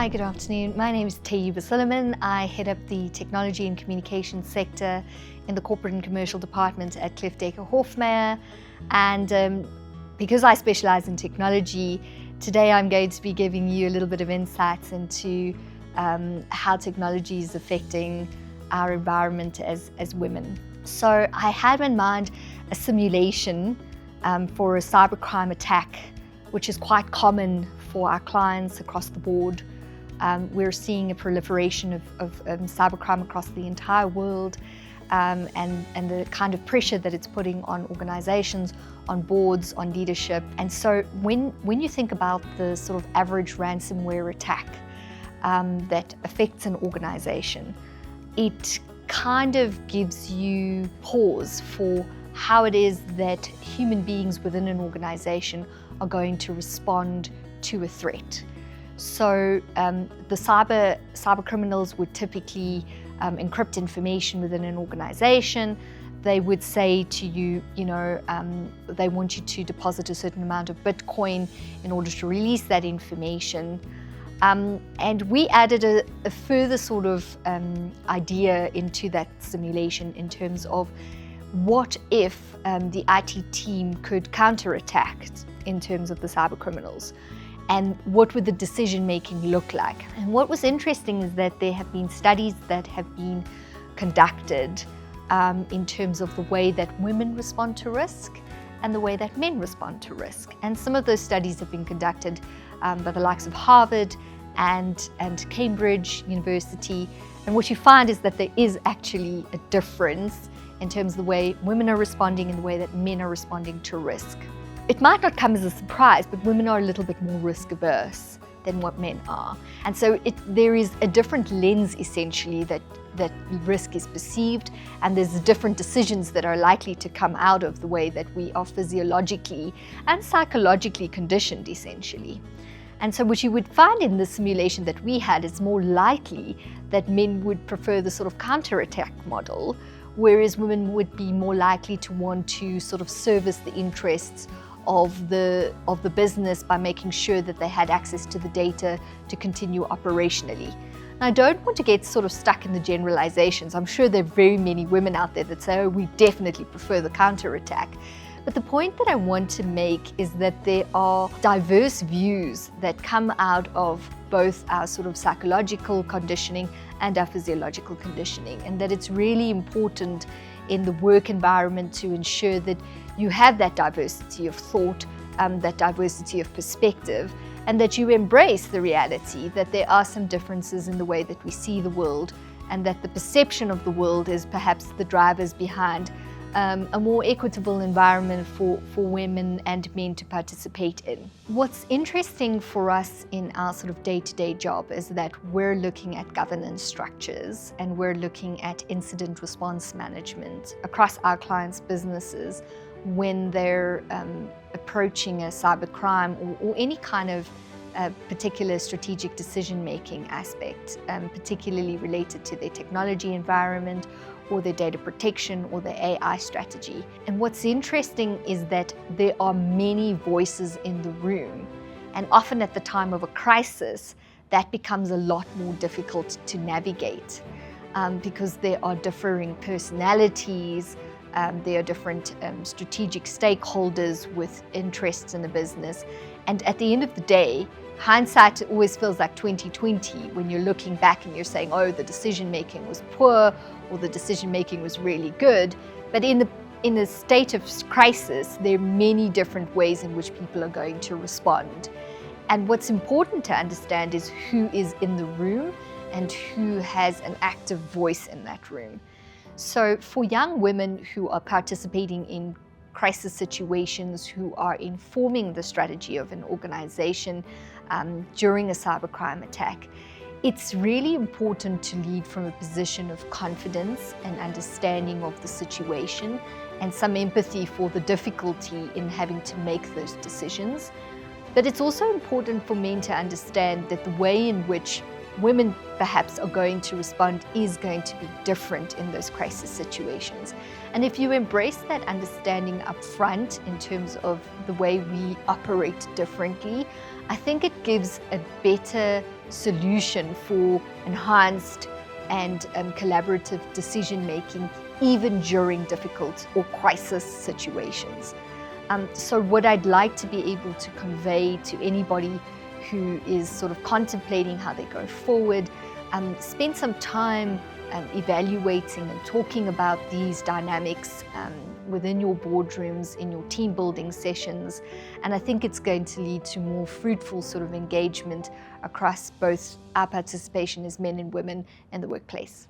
Hi, good afternoon. My name is Tayyibah Suliman. I head up the technology and communications sector in the corporate and commercial department at Cliffe, Dekker, Hofmeyr. And because I specialize in technology, today I'm going to be giving you a little bit of insights into how technology is affecting our environment as women. So I had in mind a simulation for a cybercrime attack, which is quite common for our clients across the board. We're seeing a proliferation of cybercrime across the entire world, and the kind of pressure that it's putting on organizations, on boards, on leadership. And so when you think about the sort of average ransomware attack that affects an organization, it kind of gives you pause for how it is that human beings within an organization are going to respond to a threat. So the cyber criminals would typically encrypt information within an organization. They would say to you, they want you to deposit a certain amount of Bitcoin in order to release that information. And we added a further sort of idea into that simulation in terms of what if the IT team could counterattack in terms of the cyber criminals, and what would the decision making look like. And what was interesting is that there have been studies that have been conducted in terms of the way that women respond to risk and the way that men respond to risk. And some of those studies have been conducted by the likes of Harvard and Cambridge University. And what you find is that there is actually a difference in terms of the way women are responding and the way that men are responding to risk. It might not come as a surprise, but women are a little bit more risk averse than what men are. And so there is a different lens essentially that risk is perceived, and there's different decisions that are likely to come out of the way that we are physiologically and psychologically conditioned essentially. And so what you would find in the simulation that we had is more likely that men would prefer the sort of counterattack model, whereas women would be more likely to want to sort of service the interests of the business by making sure that they had access to the data to continue operationally. And I don't want to get sort of stuck in the generalizations. I'm sure there are very many women out there that say, oh, we definitely prefer the counterattack. But the point that I want to make is that there are diverse views that come out of both our sort of psychological conditioning and our physiological conditioning, and that it's really important in the work environment to ensure that you have that diversity of thought, that diversity of perspective, and that you embrace the reality that there are some differences in the way that we see the world, and that the perception of the world is perhaps the drivers behind a more equitable environment for women and men to participate in. What's interesting for us in our sort of day-to-day job is that we're looking at governance structures and we're looking at incident response management across our clients' businesses when they're approaching a cybercrime or any kind of particular strategic decision-making aspect, particularly related to their technology environment or their data protection or their AI strategy. And what's interesting is that there are many voices in the room, and often at the time of a crisis, that becomes a lot more difficult to navigate because there are differing personalities, there are different strategic stakeholders with interests in the business. And at the end of the day, hindsight always feels like 2020 when you're looking back and you're saying, oh, the decision making was poor or the decision making was really good. But in a state of crisis, there are many different ways in which people are going to respond. And what's important to understand is who is in the room and who has an active voice in that room. So for young women who are participating in crisis situations, who are informing the strategy of an organization during a cybercrime attack, it's really important to lead from a position of confidence and understanding of the situation and some empathy for the difficulty in having to make those decisions. But it's also important for men to understand that the way in which women perhaps are going to respond is going to be different in those crisis situations. And if you embrace that understanding up front in terms of the way we operate differently, I think it gives a better solution for enhanced and collaborative decision making, even during difficult or crisis situations. So what I'd like to be able to convey to anybody who is sort of contemplating how they go forward, spend some time evaluating and talking about these dynamics within your boardrooms, in your team building sessions. And I think it's going to lead to more fruitful sort of engagement across both our participation as men and women in the workplace.